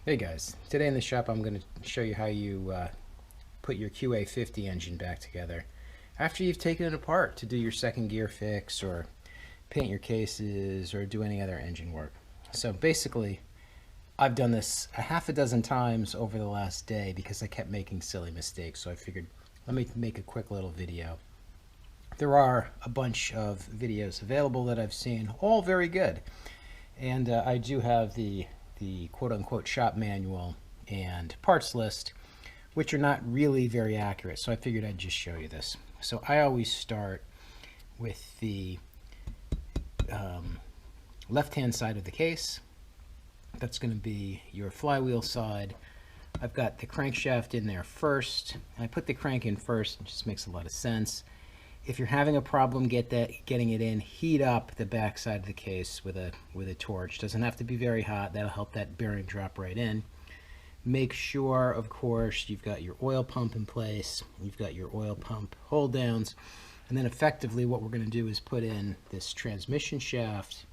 Hey guys, today in the shop I'm going to show you how you put your QA50 engine back together after you've taken it apart to do your second gear fix or paint your cases or do any other engine work. So basically I've done this a half a dozen times over the last day because I kept making silly mistakes, so I figured let me make a quick little video. There are a bunch of videos available that I've seen, all very good, and I do have the quote-unquote shop manual and parts list, which are not really very accurate, so I figured I'd just show you this. So I always start with the left-hand side of the case. That's going to be your flywheel side. I've got the crankshaft in there first. I put the crank in first, it just makes a lot of sense. If you're having a problem getting it in, heat up the back side of the case with a torch. Doesn't have to be very hot. That'll help that bearing drop right in. Make sure, of course, you've got your oil pump in place. You've got your oil pump hold downs. And then effectively what we're going to do is put in this transmission shaft,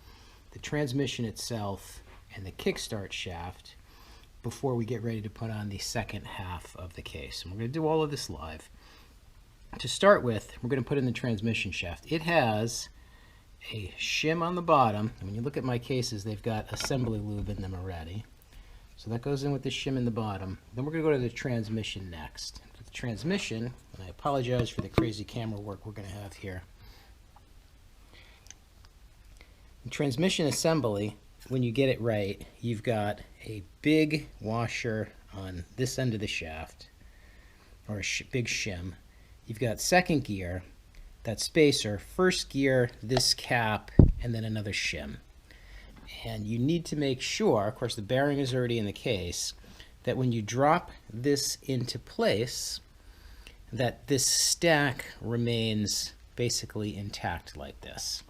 the transmission itself, and the kickstart shaft before we get ready to put on the second half of the case. And we're going to do all of this live. To start with, we're going to put in the transmission shaft. It has a shim on the bottom, and when you look at my cases, they've got assembly lube in them already. So that goes in with the shim in the bottom. Then we're going to go to the transmission next. For the transmission, and I apologize for the crazy camera work we're going to have here. The transmission assembly, when you get it right, you've got a big washer on this end of the shaft, or a big shim. You've got second gear, that spacer, first gear, this cap, and then another shim. And you need to make sure, of course the bearing is already in the case, that when you drop this into place, that this stack remains basically intact like this.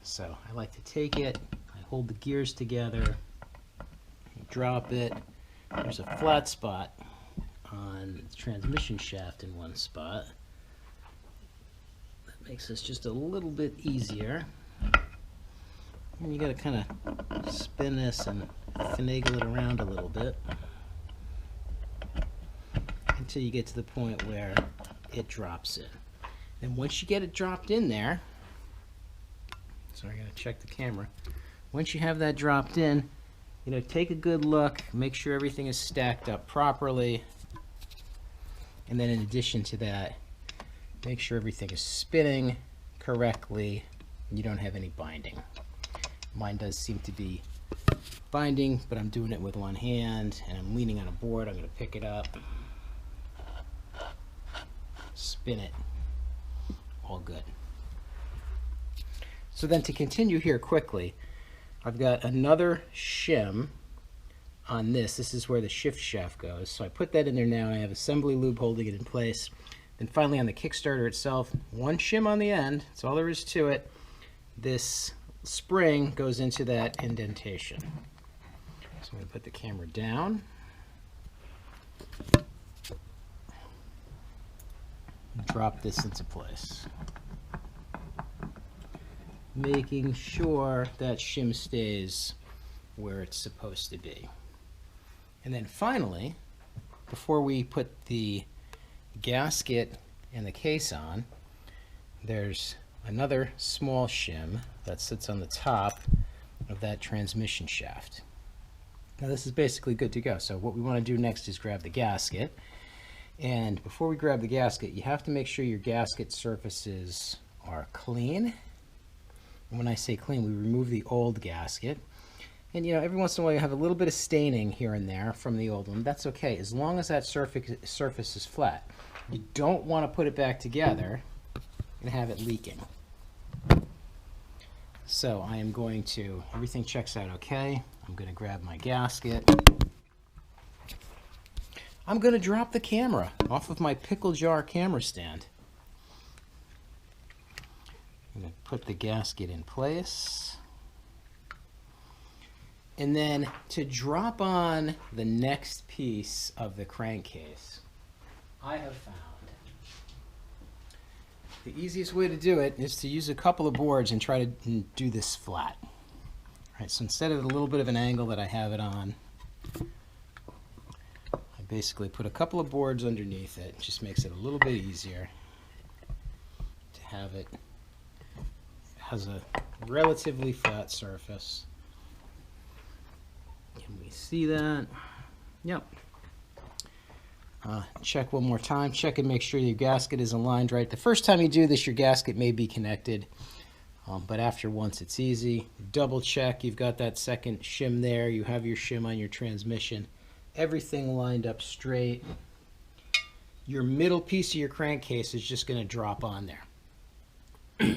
So I like to take it, I hold the gears together, drop it. There's a flat spot on the transmission shaft in one spot. That makes this just a little bit easier. And you got to kind of spin this and finagle it around a little bit until you get to the point where it drops in. And once you get it dropped in there, sorry, I got to check the camera. Once you have that dropped in, take a good look, make sure everything is stacked up properly. And then in addition to that, make sure everything is spinning correctly and you don't have any binding. Mine does seem to be binding, but I'm doing it with one hand and I'm leaning on a board. I'm going to pick it up, spin it, all good. So then to continue here quickly, I've got another shim on this. This is where the shift shaft goes. So I put that in there now. I have assembly lube holding it in place. Then finally on the Kickstarter itself, one shim on the end. That's all there is to it. This spring goes into that indentation. So I'm going to put the camera down. Drop this into place. Making sure that shim stays where it's supposed to be. And then finally, before we put the gasket and the case on, there's another small shim that sits on the top of that transmission shaft. Now this is basically good to go. So what we want to do next is grab the gasket. And before we grab the gasket, you have to make sure your gasket surfaces are clean. And when I say clean, we remove the old gasket. And every once in a while you have a little bit of staining here and there from the old one. That's okay, as long as that surface is flat. You don't want to put it back together and have it leaking. So I am going to, everything checks out okay. I'm going to grab my gasket. I'm going to drop the camera off of my pickle jar camera stand. I'm going to put the gasket in place. And then to drop on the next piece of the crankcase, I have found the easiest way to do it is to use a couple of boards and try to do this flat. All right, so instead of a little bit of an angle that I have it on, basically put a couple of boards underneath it. Just makes it a little bit easier to have it. It has a relatively flat surface. Can we see that? Yep. Check one more time. Check and make sure your gasket is aligned right. The first time you do this, your gasket may be connected, but after once, it's easy. Double check. You've got that second shim there. You have your shim on your transmission. Everything lined up straight. Your middle piece of your crankcase is just going to drop on there.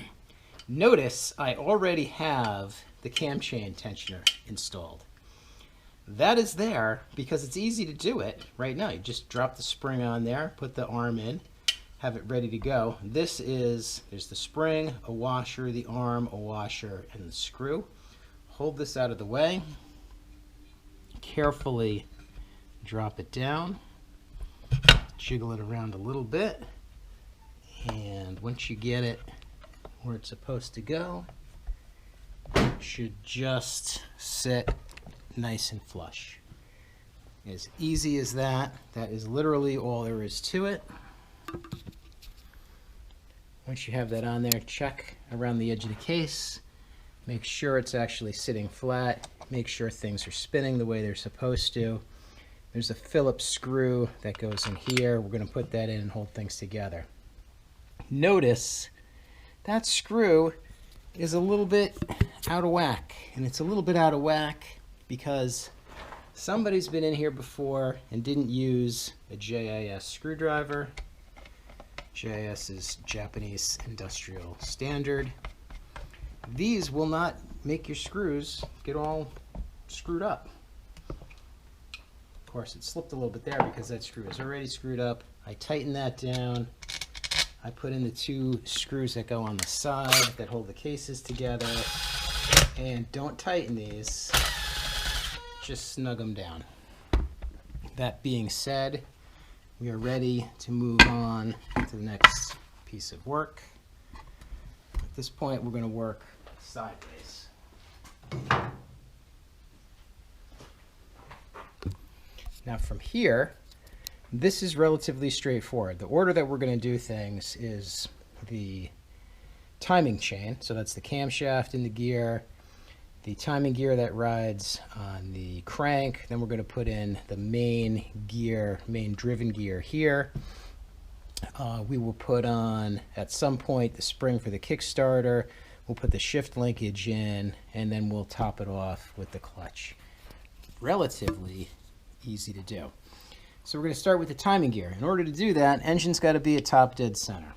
Notice I already have the cam chain tensioner installed. That is there because it's easy to do it right now. You just drop the spring on there, put the arm in, have it ready to go. There's the spring, a washer, the arm, a washer, and the screw. Hold this out of the way. Carefully drop it down. Jiggle it around a little bit. And once you get it where it's supposed to go, it should just sit nice and flush. As easy as that. That is literally all there is to it. Once you have that on there, check around the edge of the case. Make sure it's actually sitting flat. Make sure things are spinning the way they're supposed to. There's a Phillips screw that goes in here. We're going to put that in and hold things together. Notice that screw is a little bit out of whack. And it's a little bit out of whack because somebody's been in here before and didn't use a JIS screwdriver. JIS is Japanese Industrial Standard. These will not make your screws get all screwed up. Of course, it slipped a little bit there because that screw is already screwed up. I tightened that down. I put in the two screws that go on the side that hold the cases together. And don't tighten these. Just snug them down. That being said, we are ready to move on to the next piece of work. At this point, we're going to work sideways. Now from here, this is relatively straightforward. The order that we're going to do things is the timing chain. So that's the camshaft in the gear, the timing gear that rides on the crank. Then we're going to put in the main gear, main driven gear here. We will put on, at some point, the spring for the Kickstarter. We'll put the shift linkage in, and then we'll top it off with the clutch. Relatively easy to do. So we're going to start with the timing gear. In order to do that, engine's got to be at top dead center.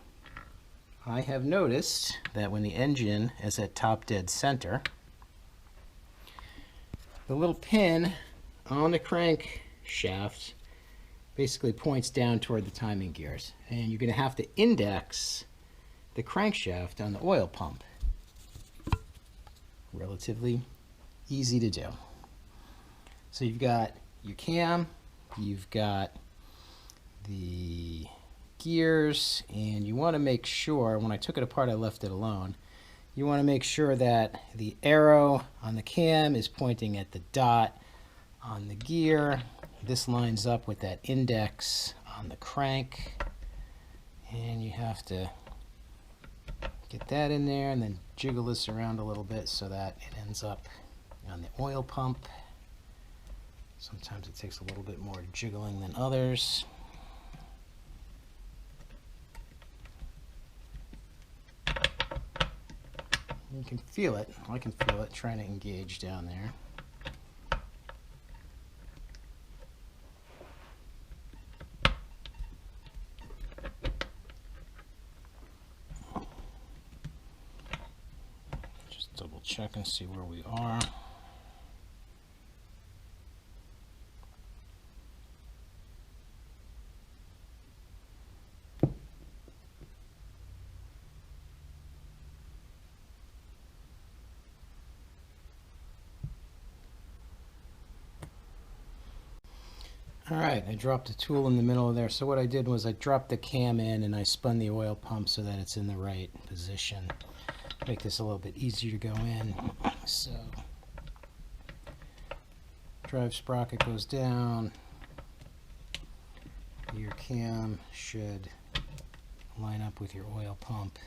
I have noticed that when the engine is at top dead center, the little pin on the crank shaft basically points down toward the timing gears. And you're going to have to index the crankshaft on the oil pump. Relatively easy to do. So you've got your cam, you've got the gears, and you want to make sure, when I took it apart I left it alone, you want to make sure that the arrow on the cam is pointing at the dot on the gear. This lines up with that index on the crank, and you have to get that in there and then jiggle this around a little bit so that it ends up on the oil pump. Sometimes it takes a little bit more jiggling than others. You can feel it. I can feel it trying to engage down there. Just double check and see where we are. Alright, I dropped a tool in the middle of there. So what I did was I dropped the cam in and I spun the oil pump so that it's in the right position. Make this a little bit easier to go in. So, drive sprocket goes down. your cam should line up with your oil pump.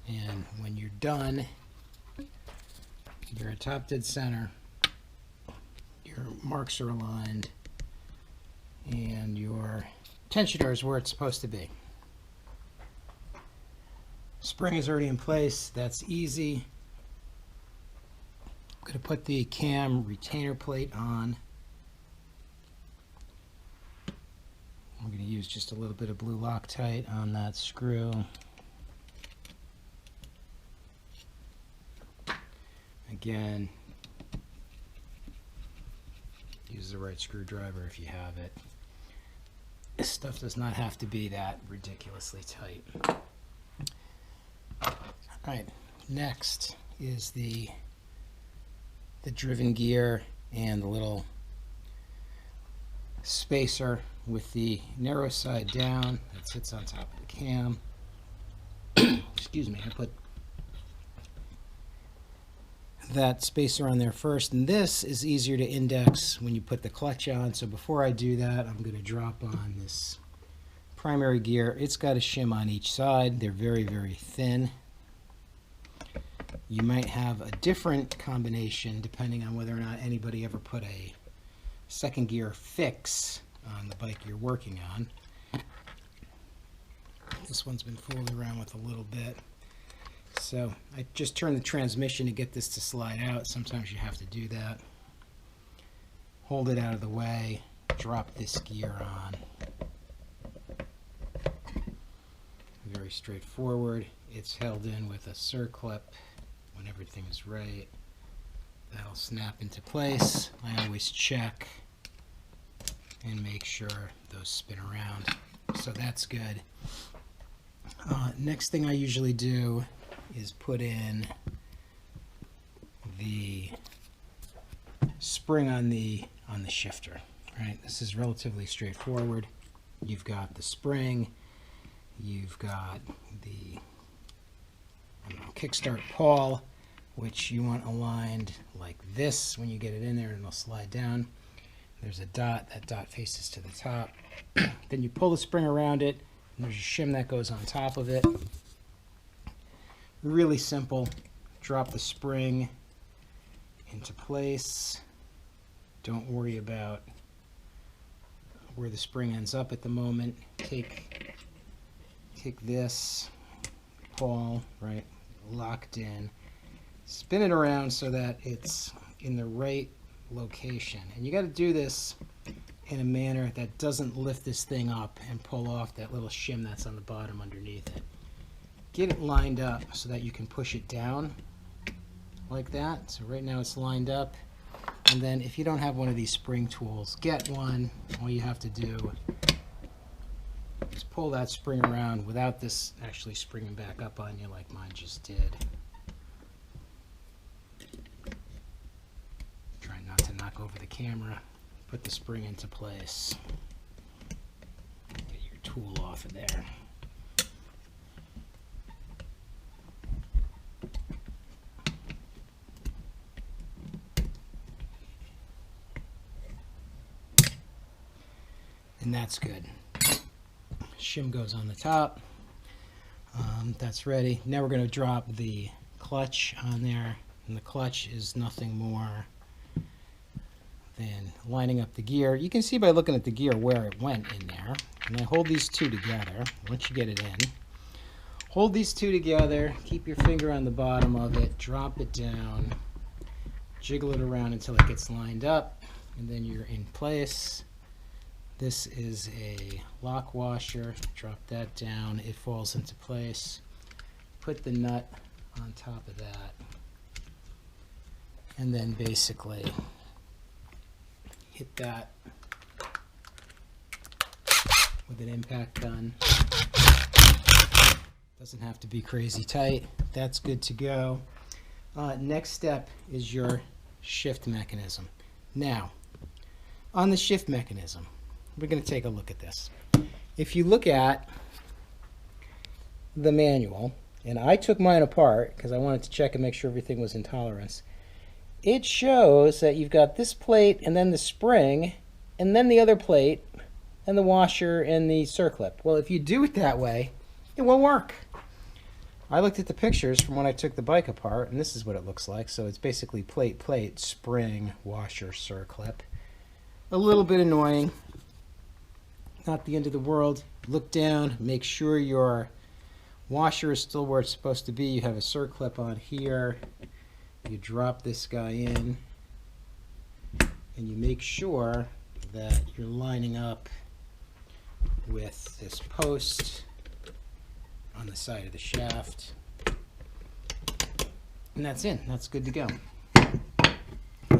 And when you're done, you're at top dead center, your marks are aligned, and your tensioner is where it's supposed to be. Spring is already in place. That's easy. I'm going to put the cam retainer plate on. I'm going to use just a little bit of blue Loctite on that screw. Again, use the right screwdriver if you have it. This stuff does not have to be that ridiculously tight. Alright, next is the driven gear and the little spacer with the narrow side down that sits on top of the cam. Excuse me, I put that spacer on there first, and this is easier to index when you put the clutch on. So before I do that, I'm going to drop on this primary gear. It's got a shim on each side. They're very, very thin. You might have a different combination depending on whether or not anybody ever put a second gear fix on the bike you're working on. This one's been fooled around with a little bit. So I just turned the transmission to get this to slide out. Sometimes you have to do that. Hold it out of the way, drop this gear on. Very straightforward. It's held in with a circlip when everything is right. That'll snap into place. I always check and make sure those spin around. So that's good. Next thing I usually do is put in the spring on the shifter. Right, this is relatively straightforward. You've got the spring, you've got the kickstart pawl, which you want aligned like this when you get it in there, and it'll slide down. There's a dot. That dot faces to the top. Then you pull the spring around it, and there's a shim that goes on top of it. Really simple. Drop the spring into place. Don't worry about where the spring ends up at the moment. Take this pawl, right, locked in. Spin it around so that it's in the right location. And you got to do this in a manner that doesn't lift this thing up and pull off that little shim that's on the bottom underneath it. Get it lined up so that you can push it down like that. So right now it's lined up. And then if you don't have one of these spring tools, get one. All you have to do is pull that spring around without this actually springing back up on you like mine just did. Try not to knock over the camera. Put the spring into place. Get your tool off of there. And that's good. Shim goes on the top. That's ready. Now we're going to drop the clutch on there, and the clutch is nothing more than lining up the gear. You can see by looking at the gear where it went in there. And I hold these two together once you get it in. Hold these two together, keep your finger on the bottom of it, drop it down, jiggle it around until it gets lined up, and then you're in place. This is a lock washer. Drop that down. It falls into place. Put the nut on top of that. And then basically hit that with an impact gun. Doesn't have to be crazy tight. That's good to go. Next step is your shift mechanism. Now, on the shift mechanism, we're going to take a look at this. If you look at the manual, and I took mine apart because I wanted to check and make sure everything was in tolerance, it shows that you've got this plate and then the spring and then the other plate and the washer and the circlip. Well, if you do it that way, it won't work. I looked at the pictures from when I took the bike apart, and this is what it looks like. So it's basically plate, spring, washer, circlip. A little bit annoying. Not the end of the world. Look down, make sure your washer is still where it's supposed to be. You have a circlip on here. You drop this guy in, and you make sure that you're lining up with this post on the side of the shaft. And that's in. That's good to go.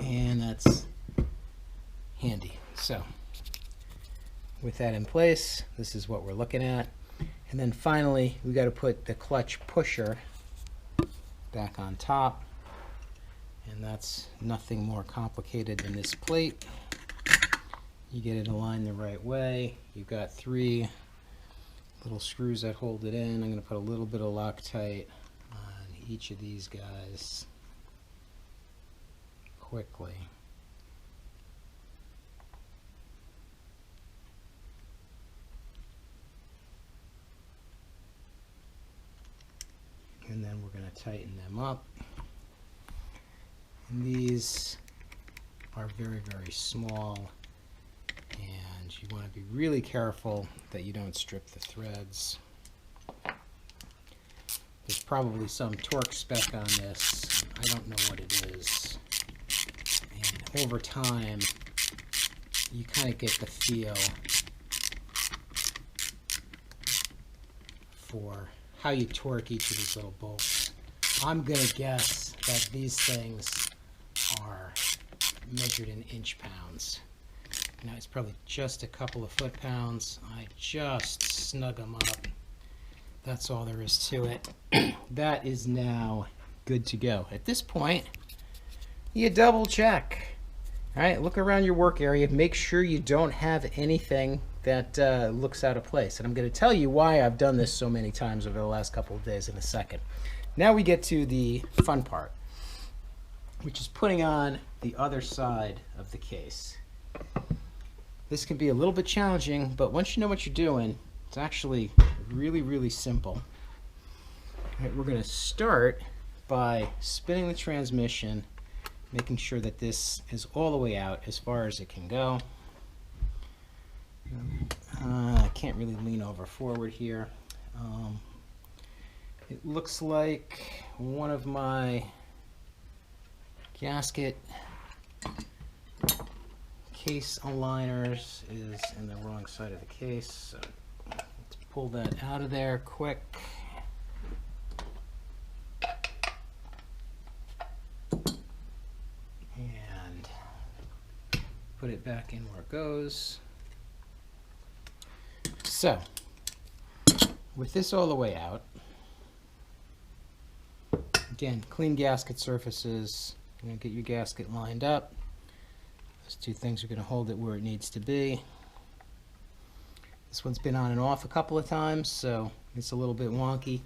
And that's handy. So, with that in place, this is what we're looking at. And then finally, we got to put the clutch pusher back on top. And that's nothing more complicated than this plate. You get it aligned the right way. You've got 3 little screws that hold it in. I'm going to put a little bit of Loctite on each of these guys quickly. And then we're going to tighten them up. And these are very, very small, and you want to be really careful that you don't strip the threads. There's probably some torque spec on this. I don't know what it is. And over time, you kind of get the feel for how you torque each of these little bolts. I'm going to guess that these things are measured in inch-pounds. Now it's probably just a couple of foot-pounds. I just snug them up. That's all there is to it. That is now good to go. At this point, you double check. All right, look around your work area. Make sure you don't have anything that looks out of place. And I'm going to tell you why I've done this so many times over the last couple of days in a second. Now we get to the fun part, which is putting on the other side of the case. This can be a little bit challenging, but once you know what you're doing, it's actually really, really simple. All right, we're going to start by spinning the transmission, making sure that this is all the way out as far as it can go. I can't really lean over forward here. It looks like one of my gasket case aligners is in the wrong side of the case, so let's pull that out of there quick. And put it back in where it goes. So, with this all the way out, again, clean gasket surfaces. You're going to get your gasket lined up. Those 2 things are going to hold it where it needs to be. This one's been on and off a couple of times, so it's a little bit wonky.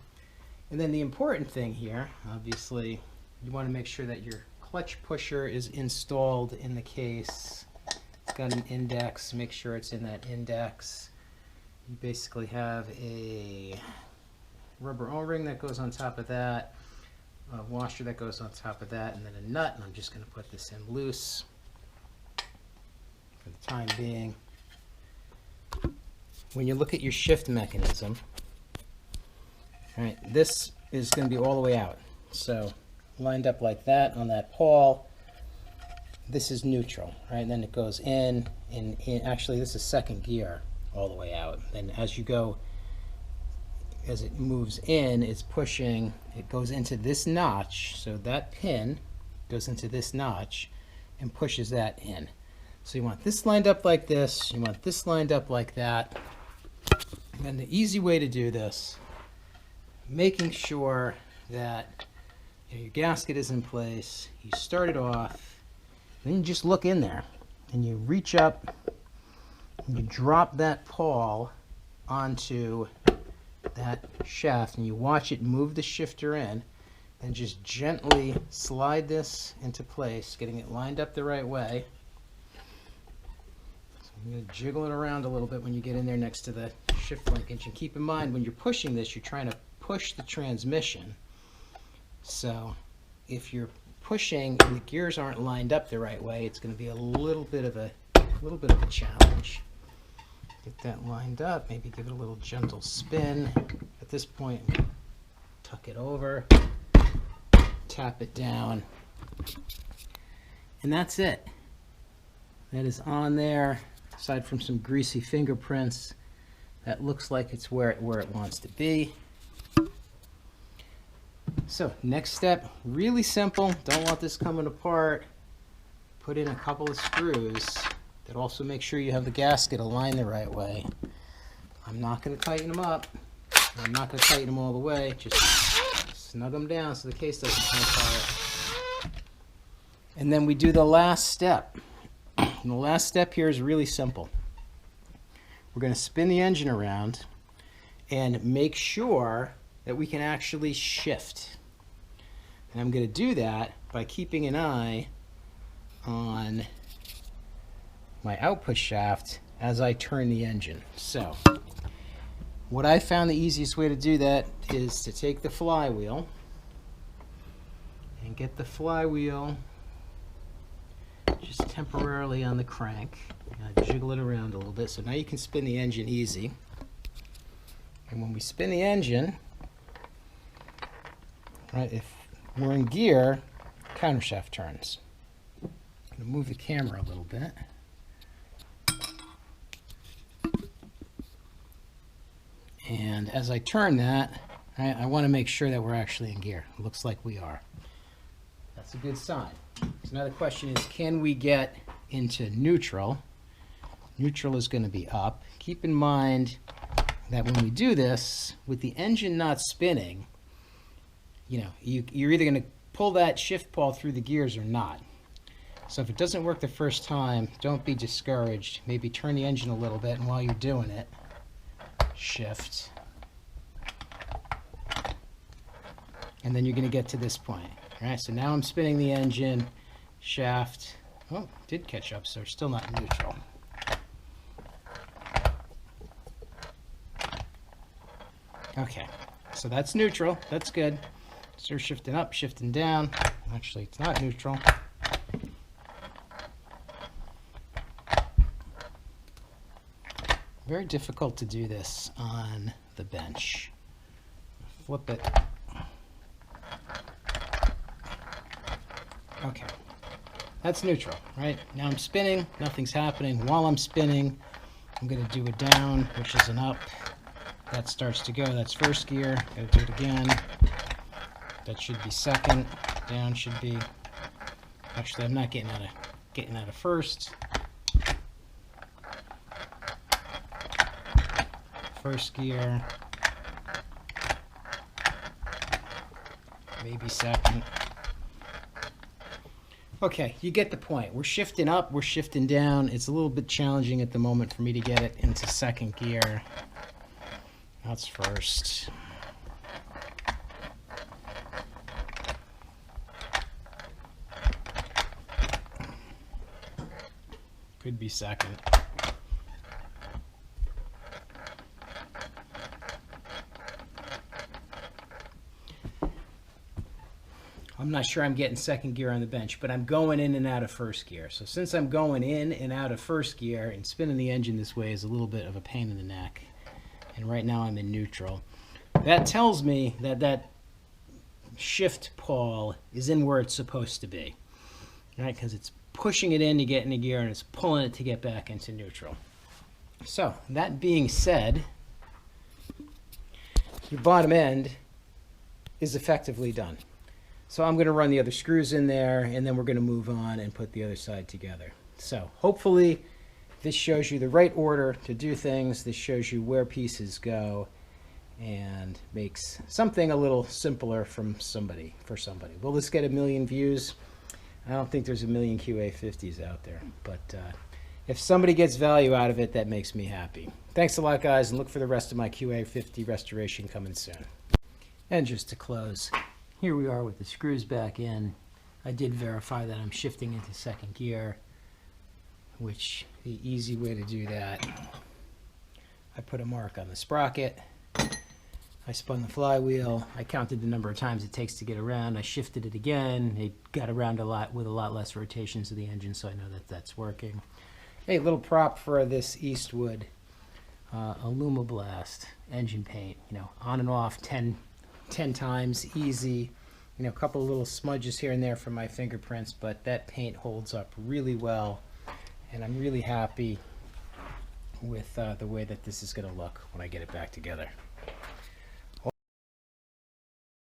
And then the important thing here, obviously, you want to make sure that your clutch pusher is installed in the case. It's got an index. Make sure it's in that index. You basically have a rubber O-ring that goes on top of that, a washer that goes on top of that, and then a nut, and I'm just going to put this in loose for the time being. When you look at your shift mechanism, all right, this is going to be all the way out. So lined up like that on that pawl, this is neutral, right? And then it goes in, actually this is second gear all the way out. Then as you go, as it moves in, it's pushing, it goes into this notch, so that pin goes into this notch and pushes that in. So you want this lined up like this, you want this lined up like that. And the easy way to do this, making sure that your gasket is in place, you start it off, and then you just look in there, and you reach up, and you drop that pawl onto that shaft, and you watch it move the shifter in, and just gently slide this into place, getting it lined up the right way. So I'm going to jiggle it around a little bit when you get in there next to the shift linkage. And keep in mind, when you're pushing this, you're trying to push the transmission. So if you're pushing and the gears aren't lined up the right way, it's going to be a little bit of a challenge. Get that lined up, maybe give it a little gentle spin. At this point, tuck it over, tap it down, and that's it. That is on there. Aside from some greasy fingerprints, that looks like it's where it wants to be. So next step, really simple. Don't want this coming apart. Put in a couple of screws. That also make sure you have the gasket aligned the right way. I'm not going to tighten them up. I'm not going to tighten them all the way. Just snug them down so the case doesn't come apart. And then we do the last step. And the last step here is really simple. We're going to spin the engine around and make sure that we can actually shift. And I'm going to do that by keeping an eye on my output shaft as I turn the engine. So what I found the easiest way to do that is to take the flywheel and get the flywheel just temporarily on the crank. Jiggle it around a little bit. So now you can spin the engine easy. And when we spin the engine, right, if we're in gear, countershaft turns. I'm going to move the camera a little bit. And as I turn that, I want to make sure that we're actually in gear. It looks like we are. That's a good sign. So now the question is, can we get into neutral? Neutral is going to be up. Keep in mind that when we do this, with the engine not spinning, you're either going to pull that shift pawl through the gears or not. So if it doesn't work the first time, don't be discouraged. Maybe turn the engine a little bit, and while you're doing it, shift. And then you're going to get to this point. All right, so now I'm spinning the engine, shaft. Oh, did catch up, so we're still not neutral. Okay, so that's neutral. That's good. So we're shifting up, shifting down. Actually, it's not neutral. Very difficult to do this on the bench. Flip it. Okay, that's neutral, right? Now I'm spinning, nothing's happening. While I'm spinning, I'm going to do a down, which is an up. That starts to go, that's first gear. Gotta do it again. That should be second. Down should be, actually I'm not getting out of first. First gear, maybe second. Okay, you get the point. We're shifting up, we're shifting down. It's a little bit challenging at the moment for me to get it into second gear. That's first. Could be second. I'm not sure I'm getting second gear on the bench, but I'm going in and out of first gear. So since I'm going in and out of first gear, and spinning the engine this way is a little bit of a pain in the neck. And right now I'm in neutral. That tells me that that shift pawl is in where it's supposed to be, right? Because it's pushing it in to get into gear and it's pulling it to get back into neutral. So that being said, your bottom end is effectively done. So I'm going to run the other screws in there, and then we're going to move on and put the other side together. So hopefully this shows you the right order to do things. This shows you where pieces go and makes something a little simpler for somebody. Will this get 1 million views? I don't think there's 1 million QA50s out there, but if somebody gets value out of it, that makes me happy. Thanks a lot, guys, and look for the rest of my QA50 restoration coming soon. And just to close, here we are with the screws back in. I did verify that I'm shifting into second gear. which the easy way to do that, I put a mark on the sprocket. I spun the flywheel. I counted the number of times it takes to get around. I shifted it again. It got around a lot with a lot less rotations of the engine, so I know that that's working. Hey, little prop for this Eastwood Alumablast engine paint. You know, on and off 10 times, easy. You know, a couple of little smudges here and there from my fingerprints, but that paint holds up really well, and I'm really happy with the way that this is going to look when I get it back together.